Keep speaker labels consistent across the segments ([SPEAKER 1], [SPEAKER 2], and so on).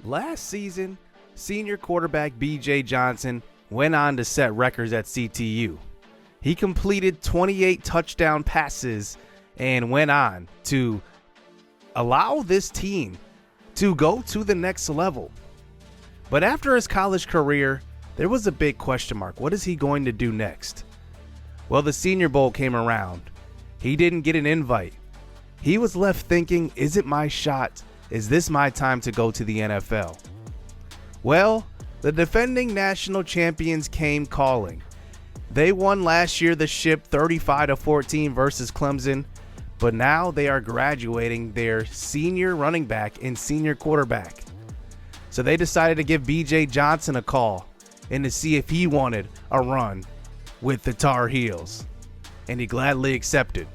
[SPEAKER 1] Last season, senior quarterback B.J. Johnson went on to set records at CTU. He completed 28 touchdown passes and went on to allow this team to go to the next level. But after his college career, there was a big question mark. What is he going to do next? Well, the Senior Bowl came around. He didn't get an invite. He was left thinking, is it my shot? Is this my time to go to the NFL? Well, the defending national champions came calling. They won last year the SHIP 35-14 versus Clemson, but now they are graduating their senior running back and senior quarterback. So they decided to give B.J. Johnson a call and to see if he wanted a run with the Tar Heels. And he gladly accepted.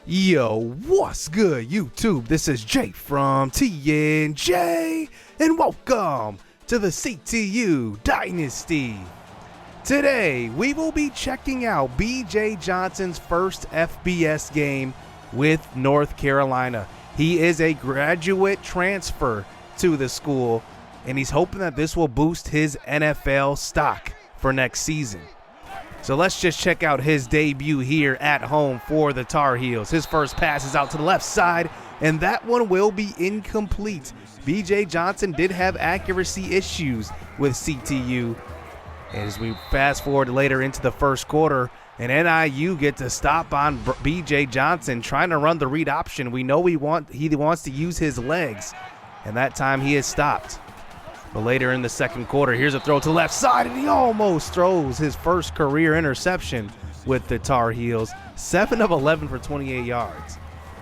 [SPEAKER 1] Yo, what's good, YouTube? This is Jay from TNJ, and welcome to the CTU Dynasty. Today, we will be checking out B.J. Johnson's first FBS game with North Carolina. He is a graduate transfer to the school, and he's hoping that this will boost his NFL stock for next season. So let's just check out his debut here at home for the Tar Heels. His first pass is out to the left side, and that one will be incomplete. B.J. Johnson did have accuracy issues with CTU. As we fast forward later into the first quarter, and NIU get to stop on B.J. Johnson trying to run the read option. We know he wants to use his legs, and that time he is stopped. But later in the second quarter, here's a throw to the left side, and he almost throws his first career interception with the Tar Heels. 7 of 11 for 28 yards.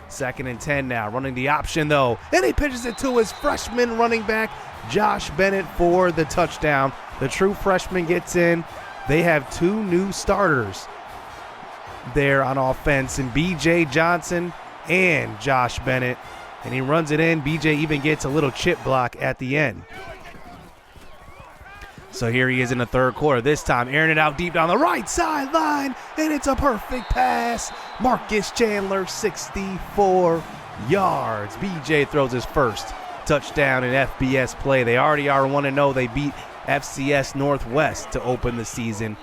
[SPEAKER 1] 2nd and 10 now, running the option though, and he pitches it to his freshman running back, Josh Bennett, for the touchdown. The true freshman gets in. They have 2 new starters there on offense, and B.J. Johnson and Josh Bennett, and he runs it in. B.J. even gets a little chip block at the end. So here he is in the third quarter. This time airing it out deep down the right sideline, and it's a perfect pass. Marcus Chandler, 64 yards. B.J. throws his first touchdown in FBS play. They already are 1-0. They beat FCS Northwest to open the season.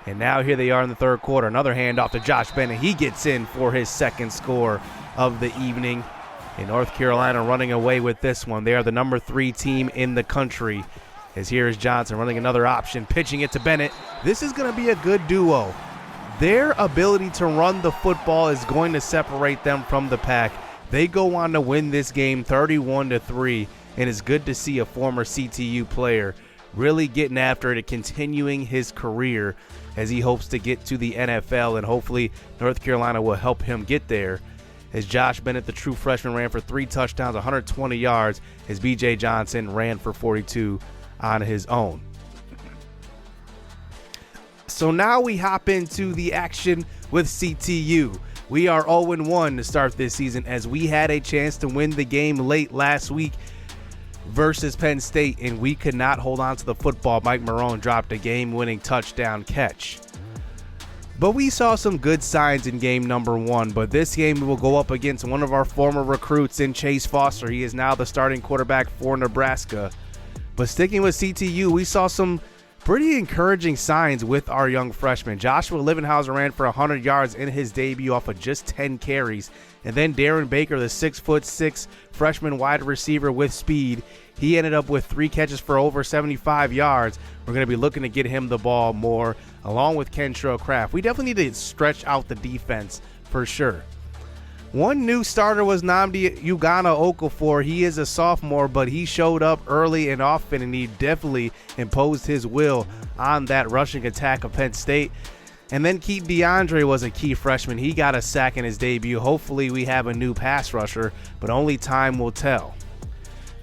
[SPEAKER 1] And now here they are in the third quarter. Another handoff to Josh Bennett. He gets in for his second score of the evening. And North Carolina running away with this one. They are the number 3 team in the country. As here is Johnson running another option, pitching it to Bennett. This is going to be a good duo. Their ability to run the football is going to separate them from the pack. They go on to win this game 31-3, and it's good to see a former CTU player really getting after it and continuing his career as he hopes to get to the NFL, and hopefully North Carolina will help him get there. As Josh Bennett, the true freshman, ran for 3 touchdowns, 120 yards, as B.J. Johnson ran for 42 on his own. So now we hop into the action with CTU. We are 0-1 to start this season, as we had a chance to win the game late last week versus Penn State, and we could not hold on to the football. Mike Marone dropped a game-winning touchdown catch. But we saw some good signs in game number 1. But this game we will go up against one of our former recruits in Chase Foster. He is now the starting quarterback for Nebraska. But sticking with CTU, we saw some pretty encouraging signs with our young freshman. Joshua Livenhauser ran for 100 yards in his debut off of just 10 carries. And then Darren Baker, the 6'6" freshman wide receiver with speed, he ended up with 3 catches for over 75 yards. We're going to be looking to get him the ball more, along with Kentrell Craft. We definitely need to stretch out the defense for sure. One new starter was Nnamdi Ugana Okafor. He is a sophomore, but he showed up early and often, and he definitely imposed his will on that rushing attack of Penn State. And then Keith DeAndre was a key freshman. He got a sack in his debut. Hopefully we have a new pass rusher, but only time will tell.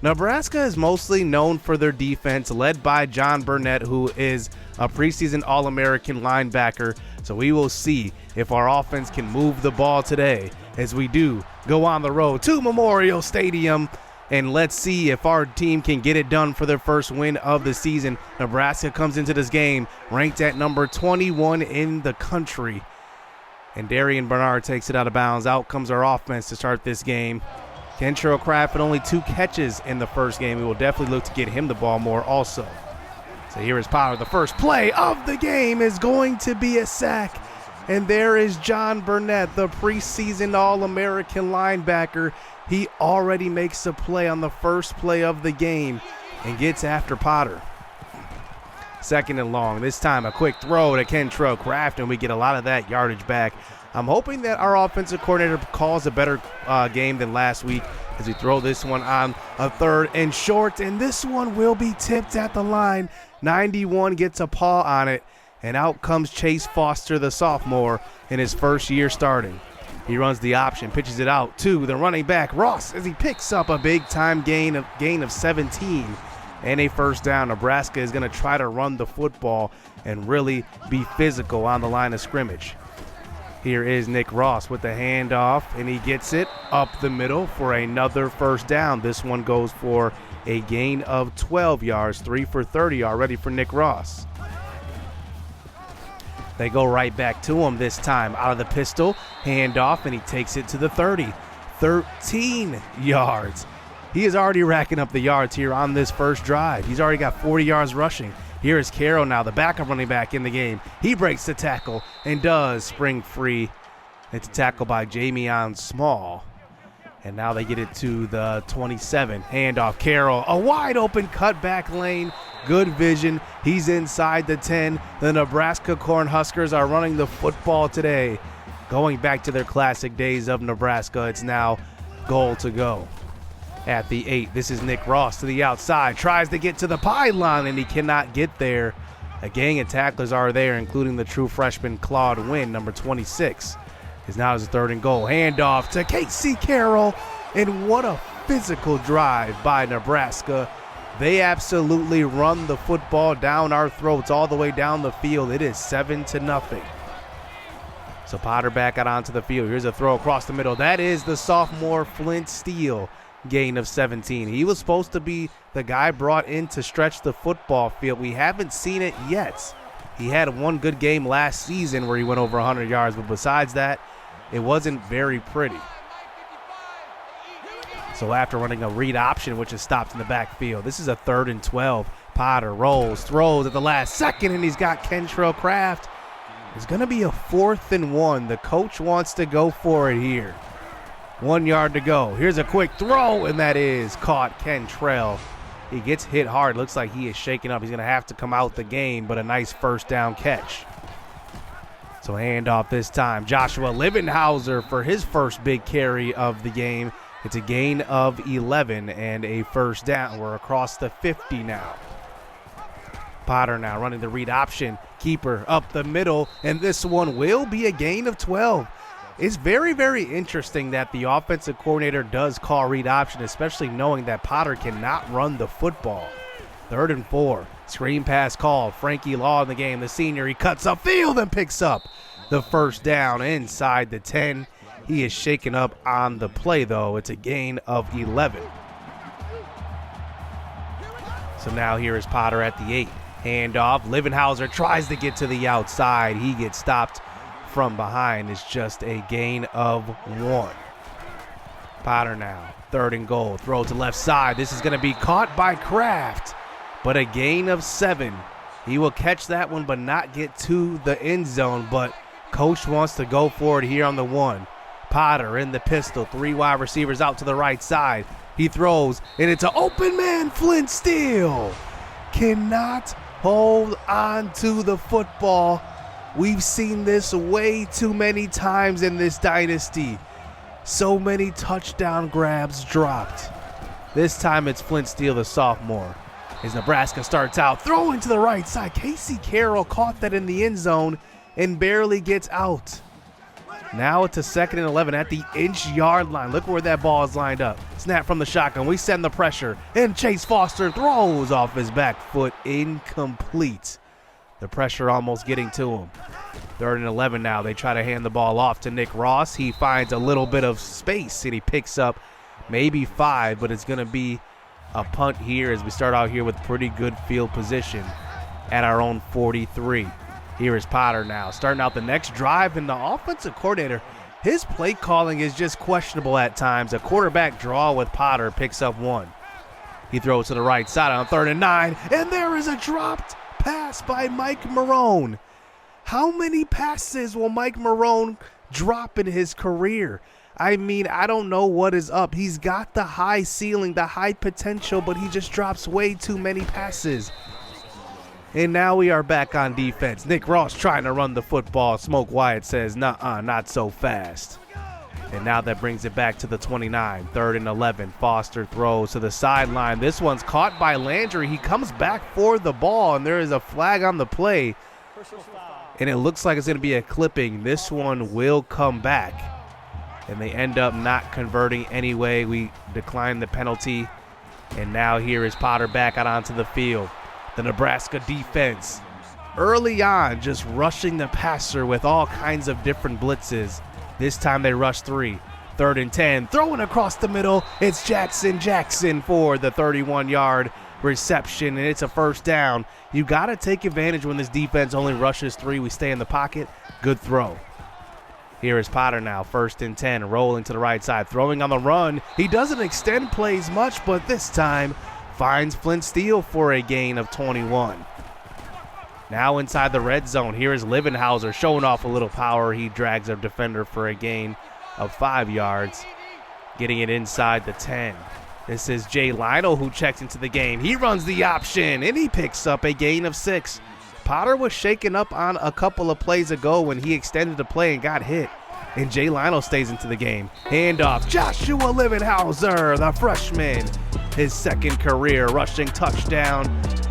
[SPEAKER 1] Nebraska is mostly known for their defense, led by John Burnett, who is a preseason All-American linebacker. So we will see if our offense can move the ball today, as we do go on the road to Memorial Stadium. And let's see if our team can get it done for their first win of the season. Nebraska comes into this game ranked at number 21 in the country. And Darian Bernard takes it out of bounds. Out comes our offense to start this game. Kentrell Craft had only 2 catches in the first game. We will definitely look to get him the ball more also. So here is Potter. The first play of the game is going to be a sack. And there is John Burnett, the preseason All-American linebacker. He already makes a play on the first play of the game and gets after Potter. 2nd and long. This time a quick throw to Kentrell Craft, and we get a lot of that yardage back. I'm hoping that our offensive coordinator calls a better game than last week as we throw this one on a 3rd and short, and this one will be tipped at the line. 91 gets a paw on it, and out comes Chase Foster, the sophomore, in his first year starting. He runs the option, pitches it out to the running back, Ross, as he picks up a big-time gain of 17 and a first down. Nebraska is going to try to run the football and really be physical on the line of scrimmage. Here is Nick Ross with the handoff, and he gets it up the middle for another first down. This one goes for a gain of 12 yards, 3 for 30 already for Nick Ross. They go right back to him this time. Out of the pistol, handoff, and he takes it to the 30. 13 yards. He is already racking up the yards here on this first drive. He's already got 40 yards rushing. Here is Carroll now, the backup running back in the game. He breaks the tackle and does spring free. It's a tackle by Jamion Small. And now they get it to the 27. Handoff, Carroll, a wide open cutback lane. Good vision. He's inside the 10. The Nebraska Cornhuskers are running the football today. Going back to their classic days of Nebraska, it's now goal to go. At the 8, this is Nick Ross to the outside. Tries to get to the pylon, and he cannot get there. A gang of tacklers are there, including the true freshman Claude Wynn, number 26. Is now his 3rd and goal. Handoff to Casey Carroll, and what a physical drive by Nebraska. They absolutely run the football down our throats all the way down the field. It is 7-0. So Potter back out onto the field. Here's a throw across the middle. That is the sophomore Flint Steele, gain of 17. He was supposed to be the guy brought in to stretch the football field. We haven't seen it yet. He had one good game last season where he went over 100 yards, but besides that, it wasn't very pretty. So after running a read option, which is stopped in the backfield, this is a 3rd and 12. Potter rolls, throws at the last second, and he's got Kentrell Craft. It's going to be a 4th and 1. The coach wants to go for it here. 1 yard to go. Here's a quick throw, and that is caught. Kentrell. He gets hit hard. Looks like he is shaken up. He's going to have to come out the game, but a nice first down catch. So handoff this time. Joshua Livenhauser for his first big carry of the game. It's a gain of 11 and a first down. We're across the 50 now. Potter now running the read option. Keeper up the middle, and this one will be a gain of 12. It's very, very interesting that the offensive coordinator does call read option, especially knowing that Potter cannot run the football. 3rd and 4. Screen pass called. Frankie Law in the game. The senior, he cuts upfield and picks up the first down inside the 10. He is shaken up on the play, though. It's a gain of 11. So now here is Potter at the 8. Handoff. Livenhauser tries to get to the outside. He gets stopped from behind. It's just a gain of 1. Potter now, 3rd and goal. Throw to left side. This is going to be caught by Kraft, but a gain of 7. He will catch that one but not get to the end zone, but coach wants to go for it here on the 1. Potter in the pistol. 3 wide receivers out to the right side. He throws, and it's an open man. Flint Steele cannot hold on to the football. We've seen this way too many times in this dynasty. So many touchdown grabs dropped. This time it's Flint Steele, the sophomore. As Nebraska starts out, throwing to the right side. Casey Carroll caught that in the end zone and barely gets out. Now it's a 2nd and 11 at the inch-yard line. Look where that ball is lined up. Snap from the shotgun. We send the pressure. And Chase Foster throws off his back foot. Incomplete. The pressure almost getting to him. 3rd and 11 now. They try to hand the ball off to Nick Ross. He finds a little bit of space, and he picks up maybe 5, but it's going to be a punt here as we start out here with pretty good field position at our own 43. Here is Potter now, starting out the next drive, and the offensive coordinator His play calling is just questionable at times. A quarterback draw with Potter picks up 1. He throws to the right side on 3rd and 9, and there is a dropped pass by Mike Marone. How many passes will Mike Marone drop in his career? I mean, I don't know what is up. He's got the high ceiling, the high potential, but he just drops way too many passes. And now we are back on defense. Nick Ross trying to run the football. Smoke Wyatt says, nuh-uh, not so fast. And now that brings it back to the 29, 3rd and 11. Foster throws to the sideline. This one's caught by Landry. He comes back for the ball, and there is a flag on the play. And it looks like it's going to be a clipping. This one will come back. And they end up not converting anyway. We decline the penalty. And now here is Potter back out onto the field. The Nebraska defense early on just rushing the passer with all kinds of different blitzes. This time they rush 3. 3rd and 10, throwing across the middle. It's Jackson for the 31-yard reception, and it's a first down. You got to take advantage when this defense only rushes 3. We stay in the pocket. Good throw. Here is Potter now, 1st and 10, rolling to the right side, throwing on the run. He doesn't extend plays much, but this time finds Flint Steele for a gain of 21. Now inside the red zone, here is Livenhauser showing off a little power. He drags a defender for a gain of 5 yards, getting it inside the 10. This is Jay Lionel who checks into the game. He runs the option, and he picks up a gain of 6. Potter was shaken up on a couple of plays ago when he extended the play and got hit. And Jay Lionel stays into the game. Handoff, Joshua Livenhauser, the freshman. His 2nd career rushing touchdown.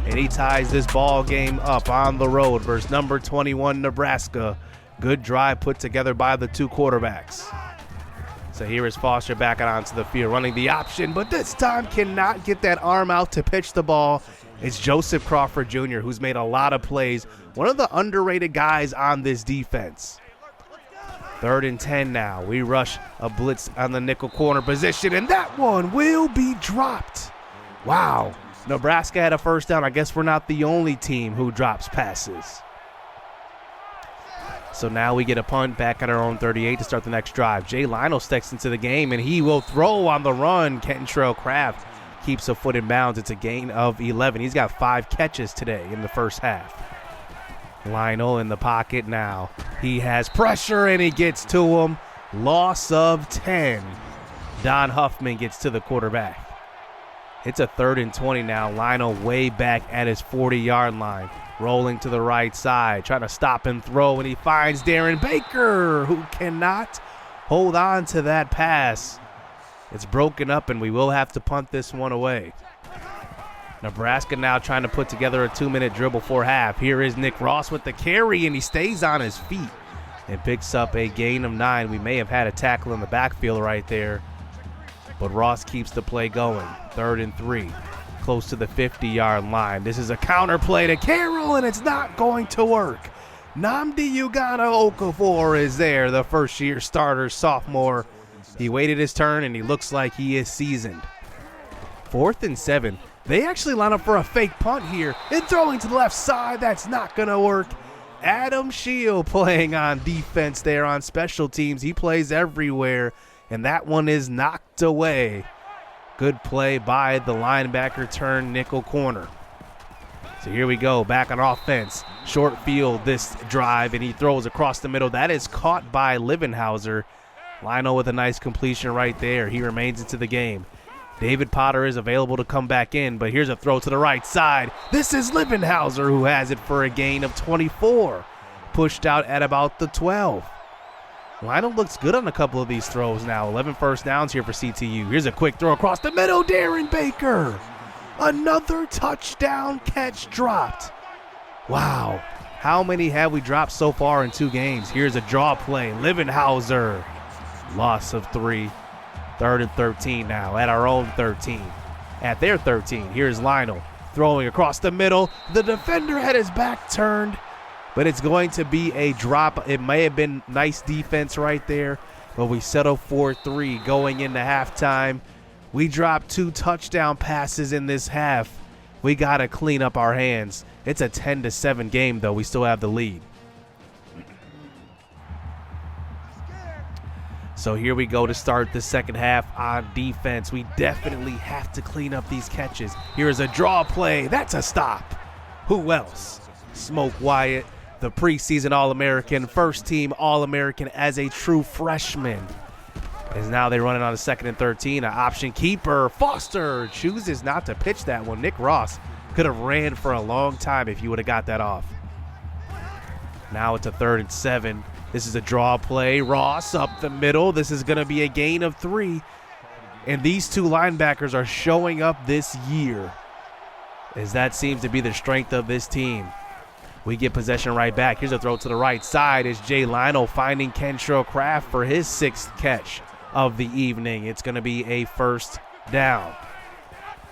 [SPEAKER 1] And he ties this ball game up on the road versus number 21 Nebraska. Good drive put together by the 2 quarterbacks. So here is Foster back out onto the field running the option, but this time cannot get that arm out to pitch the ball. It's Joseph Crawford Jr., who's made a lot of plays. One of the underrated guys on this defense. 3rd and 10 now. We rush a blitz on the nickel corner position, and that one will be dropped. Wow. Nebraska had a first down. I guess we're not the only team who drops passes. So now we get a punt back at our own 38 to start the next drive. Jay Lionel steps into the game, and he will throw on the run. Kentrell Craft keeps a foot in bounds. It's a gain of 11. He's got 5 catches today in the first half. Lionel in the pocket now. He has pressure, and he gets to him. Loss of 10. Don Huffman gets to the quarterback. It's a 3rd and 20 now. Lionel way back at his 40-yard line. Rolling to the right side, trying to stop and throw, and he finds Darren Baker, who cannot hold on to that pass. It's broken up, and we will have to punt this one away. Nebraska now trying to put together a 2-minute drill before half. Here is Nick Ross with the carry, and he stays on his feet and picks up a gain of 9. We may have had a tackle in the backfield right there, but Ross keeps the play going. 3rd and 3, close to the 50-yard line. This is a counter play to Carroll, and it's not going to work. Nnamdi Ugana Okafor is there, the first-year starter, sophomore. He waited his turn, and he looks like he is seasoned. 4th and 7. They actually line up for a fake punt here, and throwing to the left side. That's not going to work. Adam Shiel playing on defense there on special teams. He plays everywhere, and that one is knocked away. Good play by the linebacker turned nickel corner. So here we go, back on offense. Short field this drive, and he throws across the middle. That is caught by Livenhauser. Lionel with a nice completion right there. He remains into the game. David Potter is available to come back in, but here's a throw to the right side. This is Livenhauser who has it for a gain of 24. Pushed out at about the 12. Lionel looks good on a couple of these throws now. 11 first downs here for CTU. Here's a quick throw across the middle. Darren Baker. Another touchdown catch dropped. Wow. How many have we dropped so far in 2 games? Here's a draw play. Livenhauser. Loss of 3. 3rd and 13 now at our own 13. At their 13, here's Lionel throwing across the middle. The defender had his back turned, but it's going to be a drop. It may have been nice defense right there, but we settle for 3 going into halftime. We dropped 2 touchdown passes in this half. We got to clean up our hands. It's a 10-7 game, though. We still have the lead. So here we go to start the second half on defense. We definitely have to clean up these catches. Here's a draw play. That's a stop. Who else? Smoke Wyatt, the preseason All-American, first-team All-American as a true freshman. As now they run it on a 2nd and 13. An option keeper. Foster chooses not to pitch that one. Nick Ross could have ran for a long time if you would have got that off. Now it's a 3rd and 7. This is a draw play. Ross up the middle. This is going to be a gain of 3. And these two linebackers are showing up this year, as that seems to be the strength of this team. We get possession right back. Here's a throw to the right side. It's Jay Lionel finding Kentrell Kraft for his 6th catch of the evening. It's going to be a first down.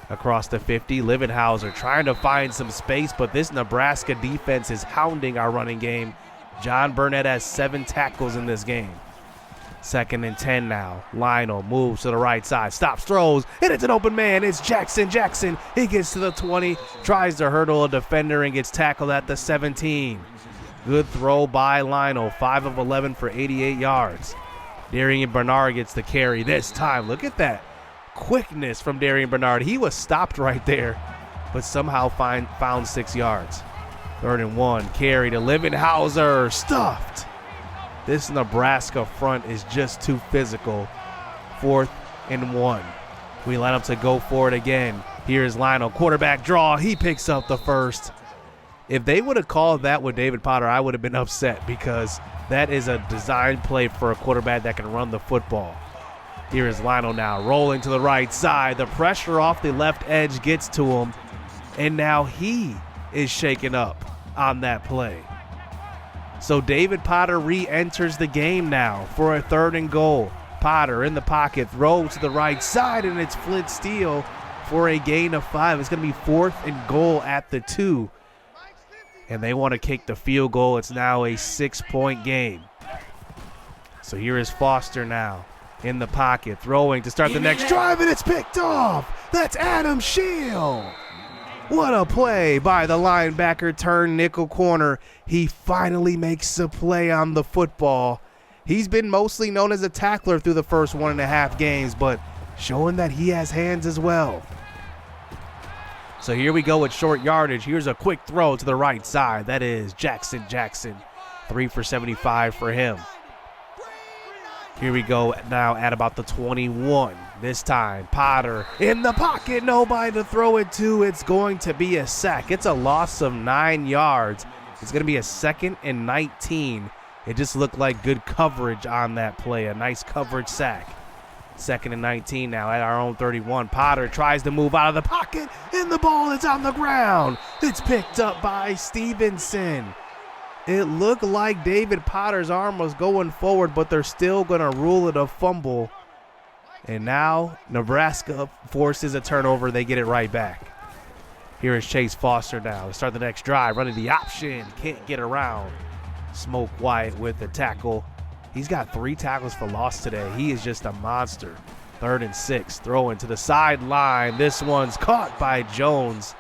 [SPEAKER 1] Across the 50, Livenhauser trying to find some space, but this Nebraska defense is hounding our running game. John Burnett has 7 tackles in this game. 2nd and 10 now. Lionel moves to the right side, stops, throws, and it's an open man. It's Jackson. He gets to the 20, tries to hurdle a defender and gets tackled at the 17. Good throw by Lionel, 5 of 11 for 88 yards. Darian Bernard gets the carry this time. Look at that quickness from Darian Bernard. He was stopped right there, but somehow found 6 yards. 3rd and 1, carry to Livenhauser, stuffed. This Nebraska front is just too physical. 4th and 1. We line up to go for it again. Here's Lionel, quarterback draw. He picks up the first. If they would have called that with David Potter, I would have been upset, because that is a design play for a quarterback that can run the football. Here is Lionel now, rolling to the right side. The pressure off the left edge gets to him, and now he is shaken up on that play. So David Potter re-enters the game now for a 3rd and goal. Potter in the pocket, throws to the right side, and it's Flint Steele for a gain of 5. It's going to be 4th and goal at the 2. And they want to kick the field goal. It's now a 6-point game. So here is Foster now in the pocket, throwing to start the next drive, and it's picked off. That's Adam Shiel. What a play by the linebacker turned nickel corner. He finally makes a play on the football. He's been mostly known as a tackler through the first 1.5 games, but showing that he has hands as well. So here we go with short yardage. Here's a quick throw to the right side. That is Jackson. 3 for 75 for him. Here we go now at about the 21. This time, Potter in the pocket, nobody to throw it to. It's going to be a sack. It's a loss of 9 yards. It's going to be a 2nd and 19. It just looked like good coverage on that play, a nice coverage sack. 2nd and 19 now at our own 31. Potter tries to move out of the pocket, and the ball is on the ground. It's picked up by Stevenson. It looked like David Potter's arm was going forward, but they're still going to rule it a fumble. And now Nebraska forces a turnover. They get it right back. Here is Chase Foster now to start the next drive, running the option. Can't get around. Smoke Wyatt with the tackle. He's got 3 tackles for loss today. He is just a monster. 3rd and 6, throwing to the sideline. This one's caught by Jones,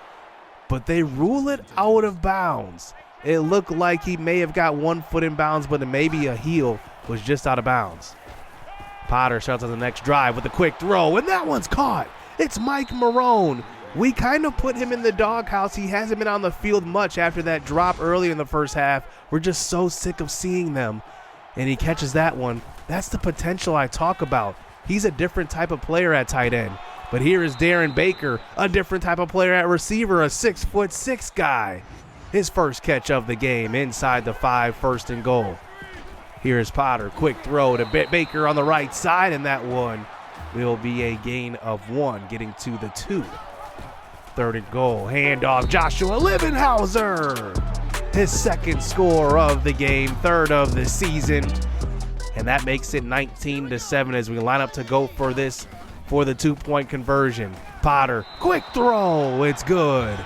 [SPEAKER 1] but they rule it out of bounds. It looked like he may have got 1 foot in bounds, but maybe a heel was just out of bounds. Potter starts on the next drive with a quick throw, and that one's caught. It's Mike Marone. We kind of put him in the doghouse. He hasn't been on the field much after that drop early in the first half. We're just so sick of seeing them. And he catches that one. That's the potential I talk about. He's a different type of player at tight end. But here is Darren Baker, a different type of player at receiver, a 6'6" guy. His first catch of the game inside the 5, 1st and goal. Here's Potter, quick throw to Baker on the right side, and that one will be a gain of 1, getting to the 2. 3rd and goal, handoff, Joshua Livenhauser. His 2nd score of the game, 3rd of the season. And that makes it 19-7 as we line up to go for this, for the 2-point conversion. Potter, quick throw, it's good.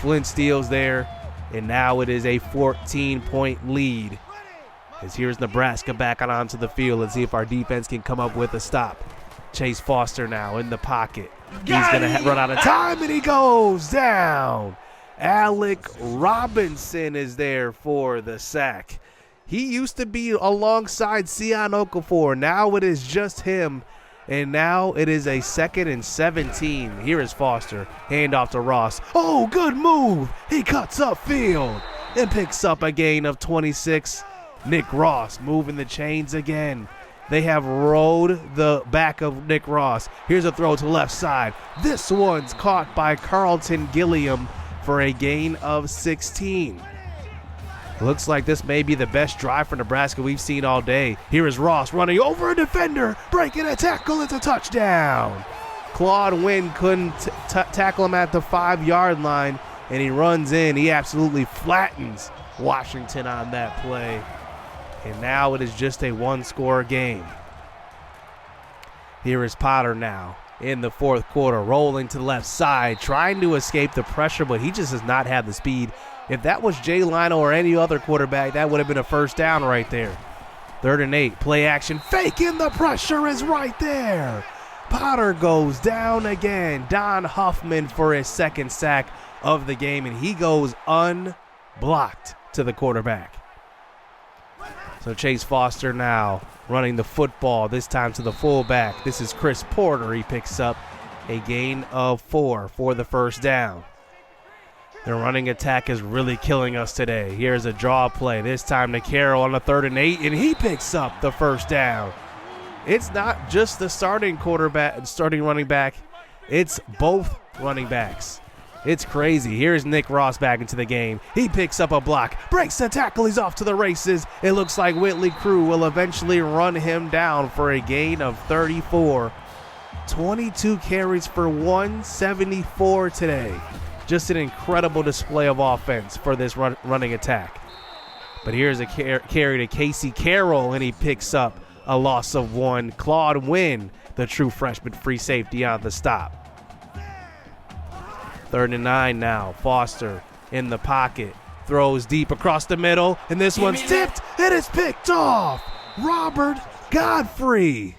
[SPEAKER 1] Flint Steele's there, and now it is a 14-point lead. As here's Nebraska back onto the field. Let's see if our defense can come up with a stop. Chase Foster now in the pocket. He's going to run out of time, and he goes down. Alec Robinson is there for the sack. He used to be alongside Sion Okafor. Now it is just him. And now it is a 2nd and 17. Here is Foster. Handoff to Ross. Oh, good move. He cuts upfield and picks up a gain of 26. Nick Ross moving the chains again. They have rode the back of Nick Ross. Here's a throw to left side. This one's caught by Carlton Gilliam for a gain of 16. Looks like this may be the best drive for Nebraska we've seen all day. Here is Ross running over a defender, breaking a tackle. It's a touchdown. Claude Wynn couldn't tackle him at the 5-yard line, and he runs in. He absolutely flattens Washington on that play. And now it is just a 1-score game. Here is Potter now in the 4th quarter, rolling to the left side, trying to escape the pressure, but he just does not have the speed. If that was Jay Lino or any other quarterback, that would have been a first down right there. 3rd and 8, play action, fake in the pressure is right there. Potter goes down again. Don Huffman for his 2nd sack of the game, and he goes unblocked to the quarterback. So Chase Foster now running the football, this time to the fullback. This is Chris Porter. He picks up a gain of 4 for the first down. Their running attack is really killing us today. Here's a draw play, this time to Carroll on the 3rd and 8, and he picks up the first down. It's not just the starting running back, it's both running backs. It's crazy. Here's Nick Ross back into the game. He picks up a block, breaks the tackle, he's off to the races. It looks like Whitley Crew will eventually run him down for a gain of 34. 22 carries for 174 today. Just an incredible display of offense for this running attack. But here's a carry to Casey Carroll, and he picks up a loss of 1. Claude Wynn, the true freshman free safety, on the stop. 3rd and 9 now. Foster in the pocket. Throws deep across the middle, and this one's tipped. It is picked off. Robert Godfrey.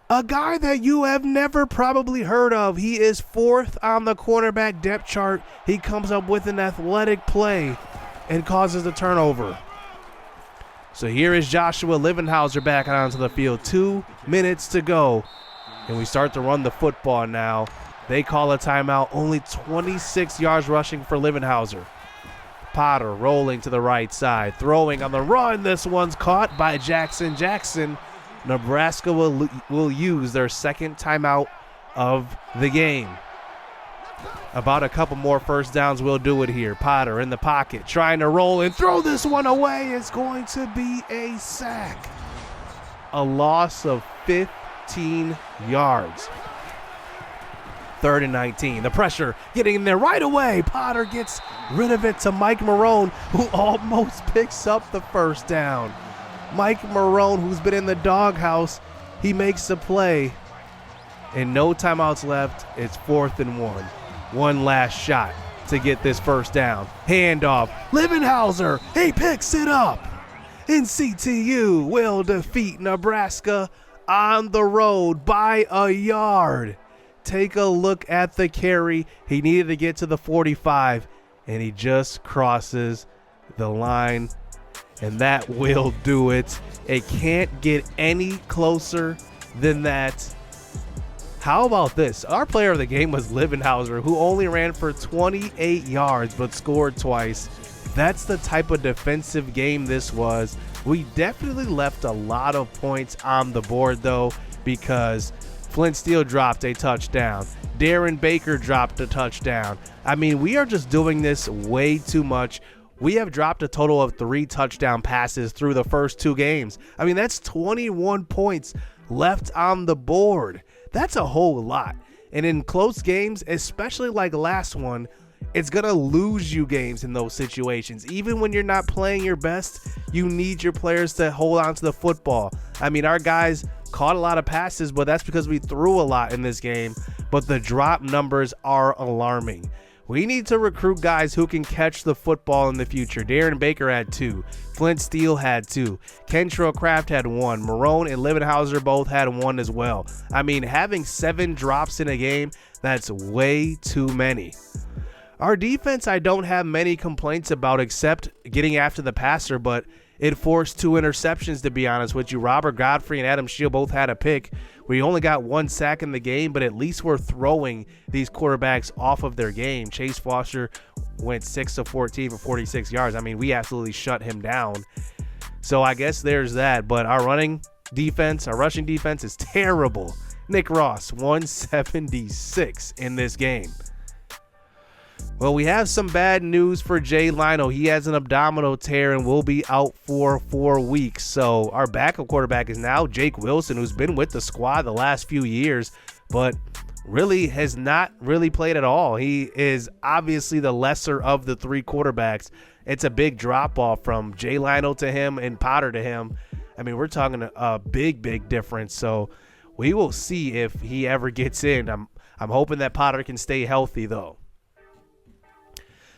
[SPEAKER 1] A guy that you have never probably heard of. He is 4th on the cornerback depth chart. He comes up with an athletic play and causes the turnover. So here is Joshua Livenhauser back onto the field. 2 minutes to go. And we start to run the football now. They call a timeout. Only 26 yards rushing for Livenhauser. Potter rolling to the right side. Throwing on the run. This one's caught by Jackson. Nebraska will use their 2nd timeout of the game. About a couple more first downs will do it here. Potter in the pocket, trying to roll and throw this one away. It's going to be a sack. A loss of 15 yards. 3rd and 19. The pressure getting in there right away. Potter gets rid of it to Mike Marone, who almost picks up the first down. Mike Marone, who's been in the doghouse, he makes the play. And no timeouts left. It's 4th and 1. One last shot to get this first down. Handoff. Livenhauser, he picks it up. And CTU will defeat Nebraska on the road by a yard. Take a look at the carry. He needed to get to the 45, and he just crosses the line. And that will do it. It can't get any closer than that. How about this? Our player of the game was Livenhauser, who only ran for 28 yards but scored twice. That's the type of defensive game this was. We definitely left a lot of points on the board, though, because Flint Steele dropped a touchdown. Darren Baker dropped a touchdown. I mean, we are just doing this way too much. We have dropped a total of 3 touchdown passes through the first 2 games. I mean, that's 21 points left on the board. That's a whole lot. And in close games, especially like last one, it's going to lose you games in those situations. Even when you're not playing your best, you need your players to hold on to the football. I mean, our guys caught a lot of passes, but that's because we threw a lot in this game. But the drop numbers are alarming. We need to recruit guys who can catch the football in the future. Darren Baker had 2. Flint Steele had 2. Kentrell Kraft had 1. Marone and Livenhauser both had 1 as well. I mean, having 7 drops in a game, that's way too many. Our defense, I don't have many complaints about except getting after the passer, but it forced 2 interceptions, to be honest with you. Robert Godfrey and Adam Shiel both had a pick. We only got 1 sack in the game, but at least we're throwing these quarterbacks off of their game. Chase Foster went 6 of 14 for 46 yards. I mean, we absolutely shut him down. So I guess there's that. But our rushing defense is terrible. Nick Ross, 176 in this game. Well, we have some bad news for Jay Lino. He has an abdominal tear and will be out for 4 weeks. So our backup quarterback is now Jake Wilson, who's been with the squad the last few years, but really has not really played at all. He is obviously the lesser of the 3 quarterbacks. It's a big drop-off from Jay Lino to him and Potter to him. I mean, we're talking a big difference. So we will see if he ever gets in. I'm hoping that Potter can stay healthy, though.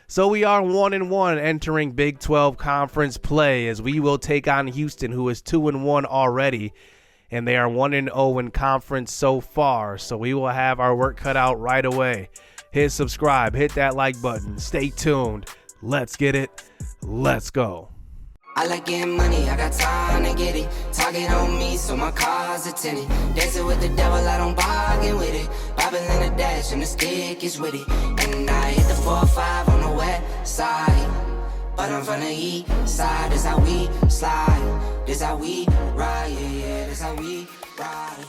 [SPEAKER 1] So we are 1-1 entering Big 12 conference play, as we will take on Houston, who is 2-1 already, and they are 1-0 in conference so far. So we will have our work cut out right away. Hit subscribe, hit that like button, stay tuned. Let's get it. Let's go.
[SPEAKER 2] I like getting money, I got time to get it. Target on me, so my car's a tenant. Dancing with the devil, I don't bargain with it. Bobbing in the dash, and the stick is with it. And I hit the 4-5 on the west side. But I'm from the east side, this how we slide. This how we ride, yeah, this how we ride.